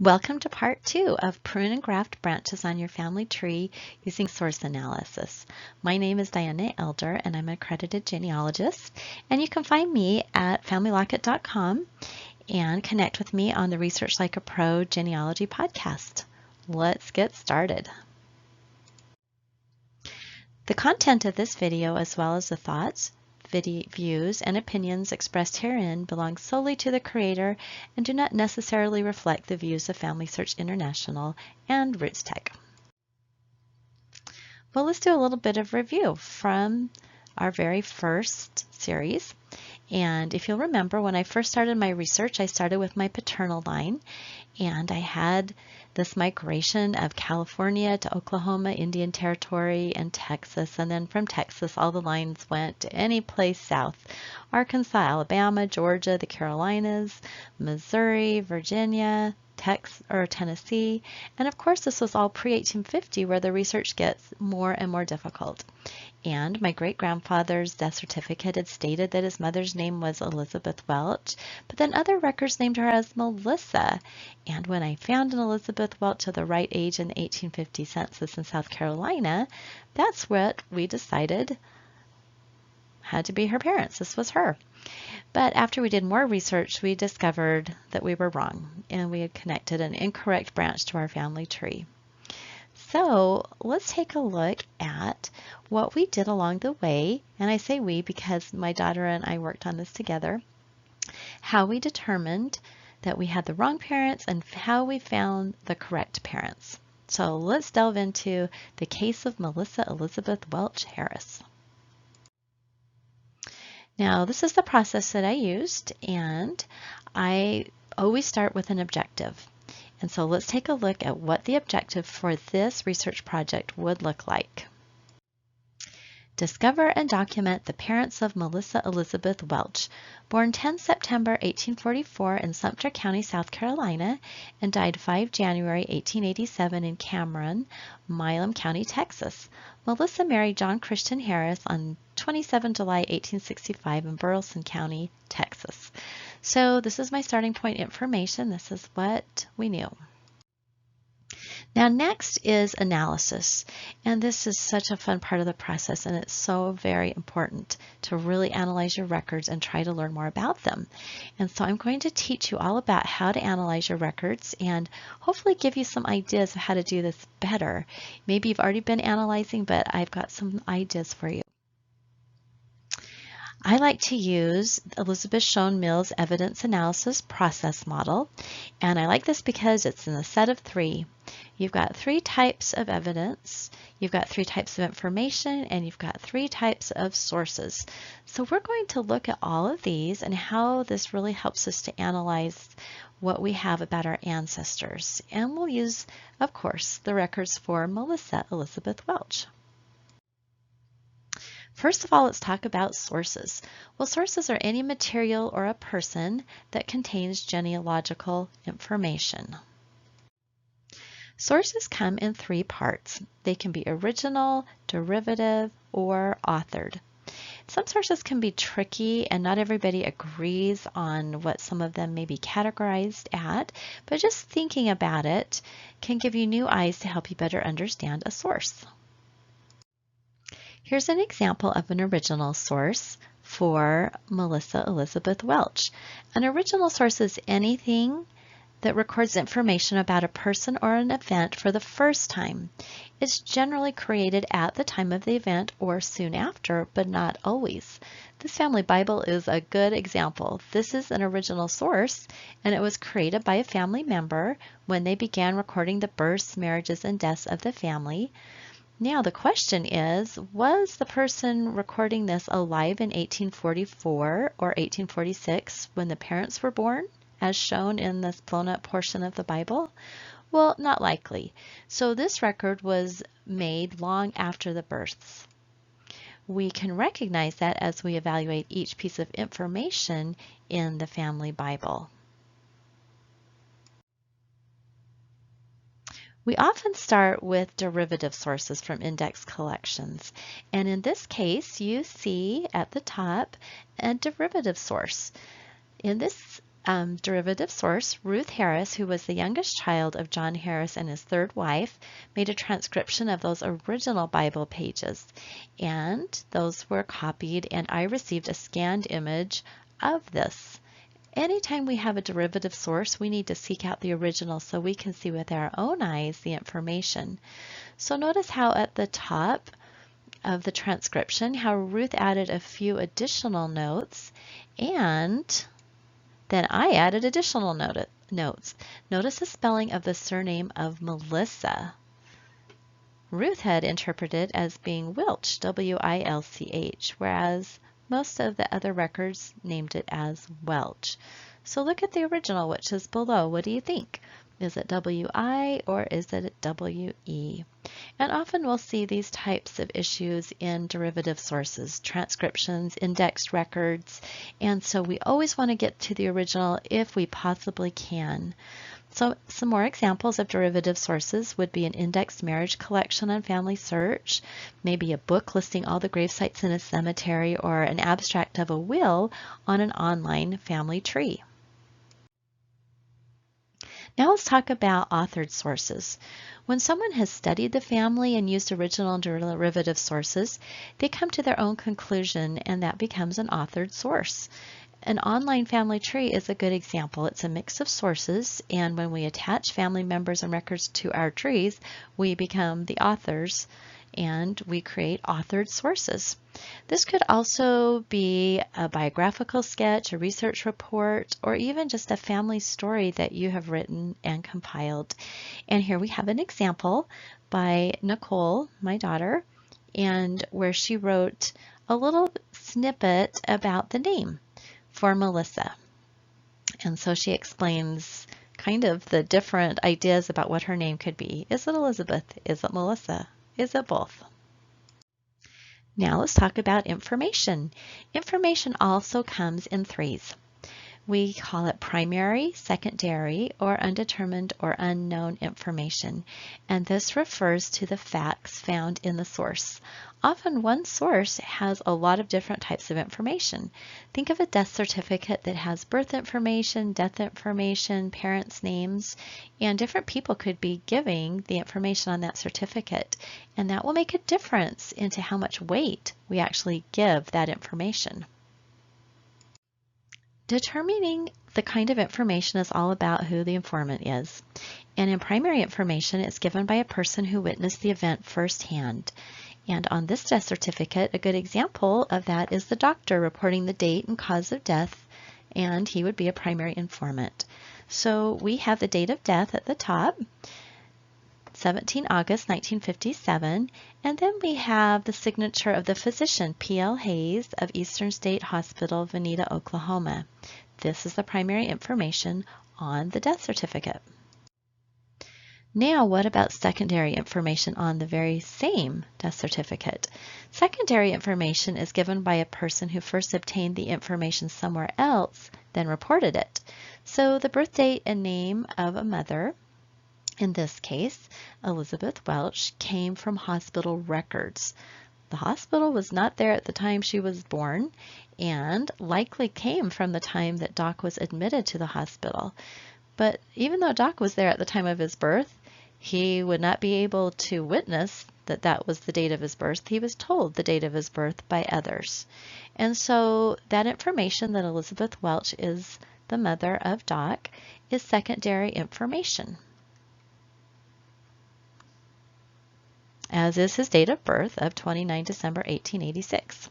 Welcome to part 2 of Prune and Graft branches on your family tree using source analysis. My name is Diana Elder and I'm an accredited genealogist, and you can find me at FamilyLocket.com and connect with me on the Research Like a Pro Genealogy podcast. Let's get started. The content of this video, as well as the thoughts, views, and opinions expressed herein belong solely to the creator and do not necessarily reflect the views of FamilySearch International and RootsTech. Well, let's do a little bit of review from our very first series. And if you'll remember, when I first started my research, I started with my paternal line, and I had this migration of California to Oklahoma, Indian Territory, and Texas. And then from Texas, all the lines went to any place south: Arkansas, Alabama, Georgia, the Carolinas, Missouri, Virginia, Tennessee. And of course, this was all pre-1850, where the research gets more and more difficult. And my great-grandfather's death certificate had stated that his mother's name was Elizabeth Welch, but then other records named her as Melissa. And when I found an Elizabeth Welch of the right age in the 1850 census in South Carolina, that's what we decided had to be her parents. This was her. But after we did more research, we discovered that we were wrong, and we had connected an incorrect branch to our family tree. So let's take a look at what we did along the way, and I say we because my daughter and I worked on this together, how we determined that we had the wrong parents and how we found the correct parents. So let's delve into the case of Melissa Elizabeth Welch Harris. Now, this is the process that I used, and I always start with an objective. And so let's take a look at what the objective for this research project would look like. Discover and document the parents of Melissa Elizabeth Welch, born 10 September 1844 in Sumter County, South Carolina, and died 5 January 1887 in Cameron, Milam County, Texas. Melissa married John Christian Harris on 27 July 1865 in Burleson County, Texas. So this is my starting point information. This is what we knew. Now next is analysis, and this is such a fun part of the process, and it's so very important to really analyze your records and try to learn more about them. And so I'm going to teach you all about how to analyze your records and hopefully give you some ideas of how to do this better. Maybe you've already been analyzing, but I've got some ideas for you. I like to use Elizabeth Shown Mill's evidence analysis process model, and I like this because it's in a set of 3. You've got 3 types of evidence, you've got 3 types of information, and you've got 3 types of sources. So we're going to look at all of these and how this really helps us to analyze what we have about our ancestors. And we'll use, of course, the records for Melissa Elizabeth Welch. First of all, let's talk about sources. Well, sources are any material or a person that contains genealogical information. Sources come in 3 parts. They can be original, derivative, or authored. Some sources can be tricky, and not everybody agrees on what some of them may be categorized at, but just thinking about it can give you new eyes to help you better understand a source. Here's an example of an original source for Melissa Elizabeth Welch. An original source is anything that records information about a person or an event for the first time. It's generally created at the time of the event or soon after, but not always. This family Bible is a good example. This is an original source, and it was created by a family member when they began recording the births, marriages, and deaths of the family. Now the question is, was the person recording this alive in 1844 or 1846 when the parents were born, as shown in this blown up portion of the Bible? Well, not likely. So this record was made long after the births. We can recognize that as we evaluate each piece of information in the family Bible. We often start with derivative sources from index collections, and in this case you see at the top a derivative source. In this derivative source, Ruth Harris, who was the youngest child of John Harris and his third wife, made a transcription of those original Bible pages, and those were copied, and I received a scanned image of this. Anytime we have a derivative source, we need to seek out the original so we can see with our own eyes the information. So notice how at the top of the transcription, how Ruth added a few additional notes, and then I added additional notes. Notice the spelling of the surname of Melissa. Ruth had interpreted as being Wilch, W-I-L-C-H, whereas most of the other records named it as Welch. So look at the original, which is below. What do you think? Is it W-I or is it W-E? And often we'll see these types of issues in derivative sources, transcriptions, indexed records, and so we always want to get to the original if we possibly can. So some more examples of derivative sources would be an indexed marriage collection on FamilySearch, maybe a book listing all the grave sites in a cemetery, or an abstract of a will on an online family tree. Now let's talk about authored sources. When someone has studied the family and used original and derivative sources, they come to their own conclusion, and that becomes an authored source. An online family tree is a good example. It's a mix of sources, and when we attach family members and records to our trees, we become the authors and we create authored sources. This could also be a biographical sketch, a research report, or even just a family story that you have written and compiled. And here we have an example by Nicole, my daughter, and where she wrote a little snippet about the name for Melissa. And so she explains kind of the different ideas about what her name could be. Is it Elizabeth? Is it Melissa? Is it both? Now let's talk about information. Information also comes in threes. We call it primary, secondary, or undetermined or unknown information, and this refers to the facts found in the source. Often one source has a lot of different types of information. Think of a death certificate that has birth information, death information, parents' names, and different people could be giving the information on that certificate, and that will make a difference into how much weight we actually give that information. Determining the kind of information is all about who the informant is. And in primary information, it's given by a person who witnessed the event firsthand. And on this death certificate, a good example of that is the doctor reporting the date and cause of death, and he would be a primary informant. So we have the date of death at the top, 17 August 1957, and then we have the signature of the physician, P.L. Hayes of Eastern State Hospital, Veneta, Oklahoma. This is the primary information on the death certificate. Now, what about secondary information on the very same death certificate? Secondary information is given by a person who first obtained the information somewhere else, then reported it. So the birth date and name of a mother, in this case, Elizabeth Welch, came from hospital records. The hospital was not there at the time she was born and likely came from the time that Doc was admitted to the hospital. But even though Doc was there at the time of his birth, he would not be able to witness that that was the date of his birth. He was told the date of his birth by others. And so that information that Elizabeth Welch is the mother of Doc is secondary information, as is his date of birth of 29 December 1886.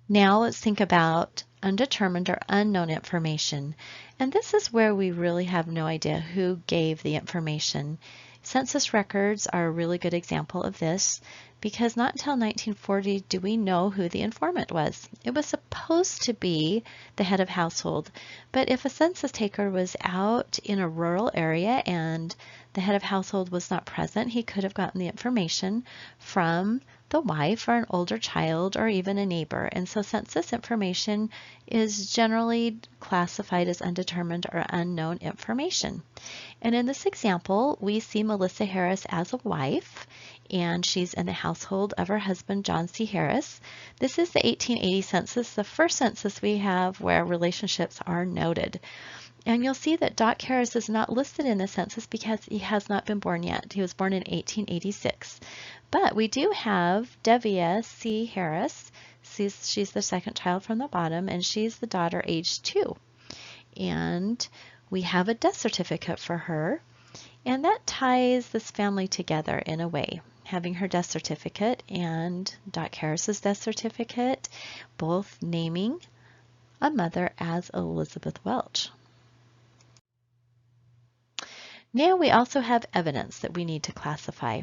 Now let's think about undetermined or unknown information. And this is where we really have no idea who gave the information. Census records are a really good example of this, because not until 1940 do we know who the informant was. It was supposed to be the head of household, but if a census taker was out in a rural area and the head of household was not present, he could have gotten the information from the wife or an older child or even a neighbor. And so census information is generally classified as undetermined or unknown information. And in this example, we see Melissa Harris as a wife, and she's in the household of her husband, John C. Harris. This is the 1880 census, the first census we have where relationships are noted. And you'll see that Doc Harris is not listed in the census because he has not been born yet. He was born in 1886. But we do have Devia C. Harris. She's the second child from the bottom, and she's the daughter age 2. And we have a death certificate for her, and that ties this family together in a way. Having her death certificate and Doc Harris's death certificate, both naming a mother as Elizabeth Welch. Now we also have evidence that we need to classify.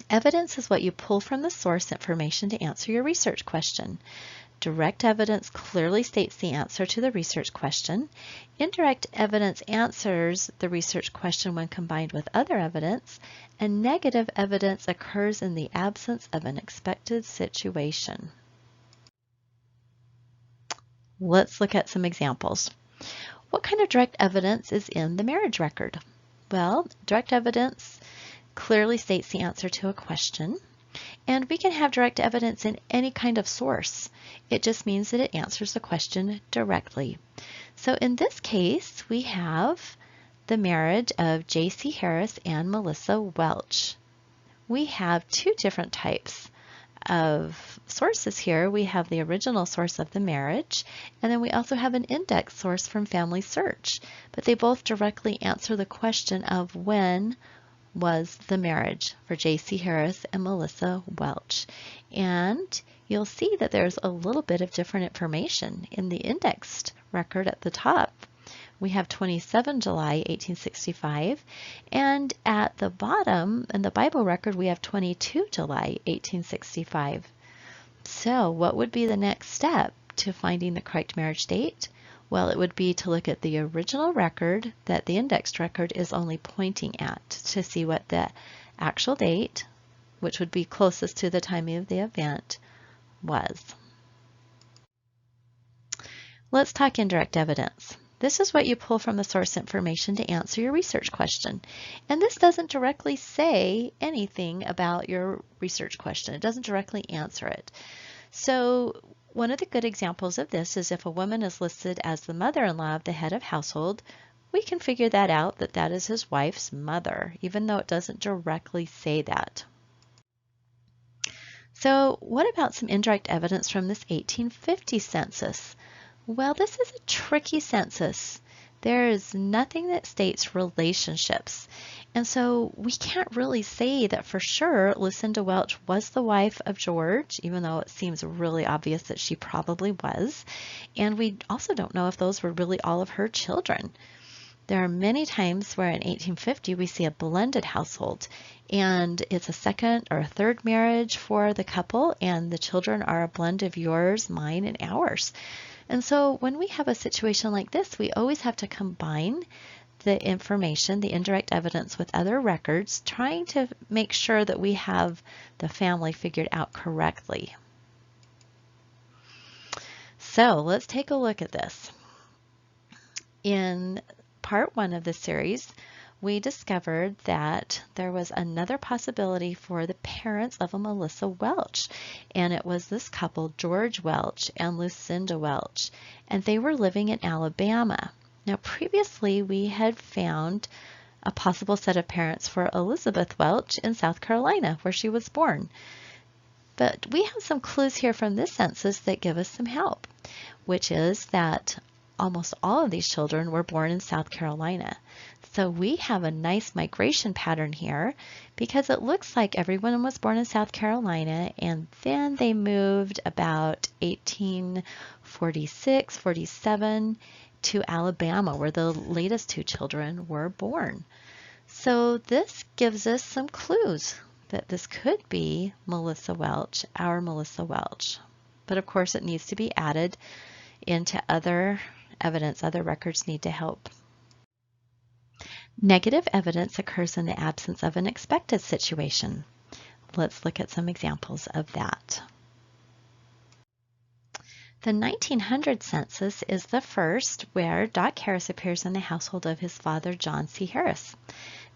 Evidence is what you pull from the source information to answer your research question. Direct evidence clearly states the answer to the research question. Indirect evidence answers the research question when combined with other evidence, and negative evidence occurs in the absence of an expected situation. Let's look at some examples. What kind of direct evidence is in the marriage record? Well, direct evidence clearly states the answer to a question, and we can have direct evidence in any kind of source. It just means that it answers the question directly. So in this case, we have the marriage of J.C. Harris and Melissa Welch. We have two different types of sources here. We have the original source of the marriage, and then we also have an index source from FamilySearch, but they both directly answer the question of when was the marriage for J.C. Harris and Melissa Welch. And you'll see that there's a little bit of different information in the indexed record at the top. We have 27 July 1865, and at the bottom in the Bible record we have 22 July 1865. So what would be the next step to finding the correct marriage date? Well, it would be to look at the original record that the indexed record is only pointing at to see what the actual date, which would be closest to the time of the event, was. Let's talk indirect evidence. This is what you pull from the source information to answer your research question. And this doesn't directly say anything about your research question. It doesn't directly answer it. So one of the good examples of this is if a woman is listed as the mother-in-law of the head of household, we can figure that out, that that is his wife's mother, even though it doesn't directly say that. So what about some indirect evidence from this 1850 census? Well, this is a tricky census. There is nothing that states relationships. And so we can't really say that for sure Lucinda Welch was the wife of George, even though it seems really obvious that she probably was. And we also don't know if those were really all of her children. There are many times where in 1850 we see a blended household, and it's a second or a third marriage for the couple, and the children are a blend of yours, mine, and ours. And so when we have a situation like this, we always have to combine the information, the indirect evidence, with other records, trying to make sure that we have the family figured out correctly. So let's take a look at this. In part 1 of the series, we discovered that there was another possibility for the parents of a Melissa Welch, and it was this couple, George Welch and Lucinda Welch, and they were living in Alabama. Now previously we had found a possible set of parents for Elizabeth Welch in South Carolina, where she was born. But we have some clues here from this census that give us some help, which is that almost all of these children were born in South Carolina. So we have a nice migration pattern here because it looks like everyone was born in South Carolina and then they moved about 1846, 47 to Alabama, where the latest 2 children were born. So this gives us some clues that this could be Melissa Welch, our Melissa Welch. But of course it needs to be added into other evidence. Other records need to help. Negative evidence occurs in the absence of an expected situation. let's look at some examples of that. The 1900 census is the first where Doc Harris appears in the household of his father, John C. Harris,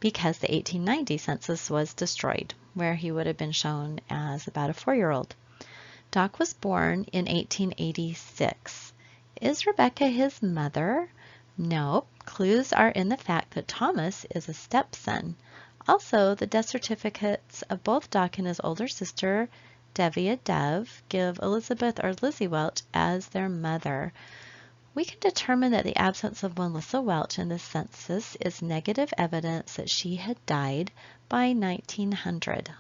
because the 1890 census was destroyed, where he would have been shown as about a 4-year-old. Doc was born in 1886. Is Rebecca his mother? No. Clues are in the fact that Thomas is a stepson. Also, the death certificates of both Doc and his older sister, Devia Dove, give Elizabeth or Lizzie Welch as their mother. We can determine that the absence of Melissa Welch in this census is negative evidence that she had died by 1900.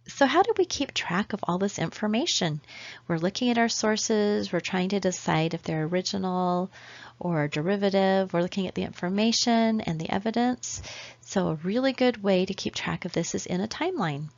So how do we keep track of all this information? We're looking at our sources, we're trying to decide if they're original or derivative, we're looking at the information and the evidence. So a really good way to keep track of this is in a timeline.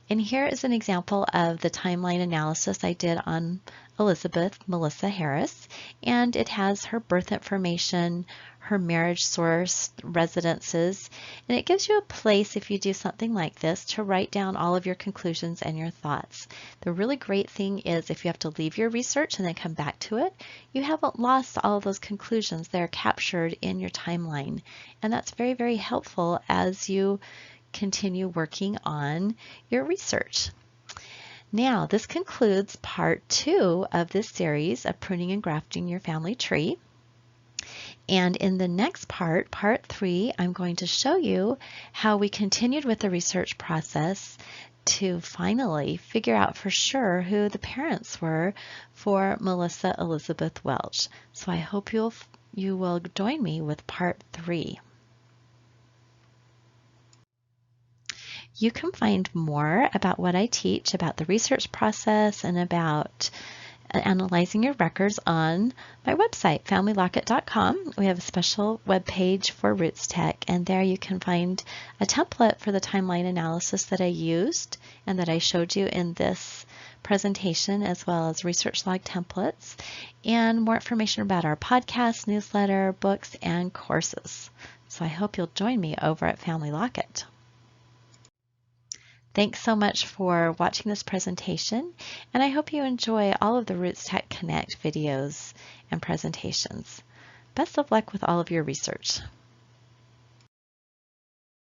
And here is an example of the timeline analysis I did on Elizabeth Melissa Harris, and it has her birth information, her marriage source, residences, and it gives you a place, if you do something like this, to write down all of your conclusions and your thoughts. The really great thing is if you have to leave your research and then come back to it, you haven't lost all of those conclusions. They're captured in your timeline, and that's very, very helpful as you continue working on your research. Now, this concludes part 2 of this series of pruning and grafting your family tree. And in the next part, part 3, I'm going to show you how we continued with the research process to finally figure out for sure who the parents were for Melissa Elizabeth Welch. So I hope you will join me with part 3. You can find more about what I teach about the research process and about analyzing your records on my website, FamilyLocket.com. We have a special web page for RootsTech, and there you can find a template for the timeline analysis that I used and that I showed you in this presentation, as well as research log templates, and more information about our podcast, newsletter, books, and courses. So I hope you'll join me over at Family Locket. Thanks so much for watching this presentation, and I hope you enjoy all of the RootsTech Connect videos and presentations. Best of luck with all of your research.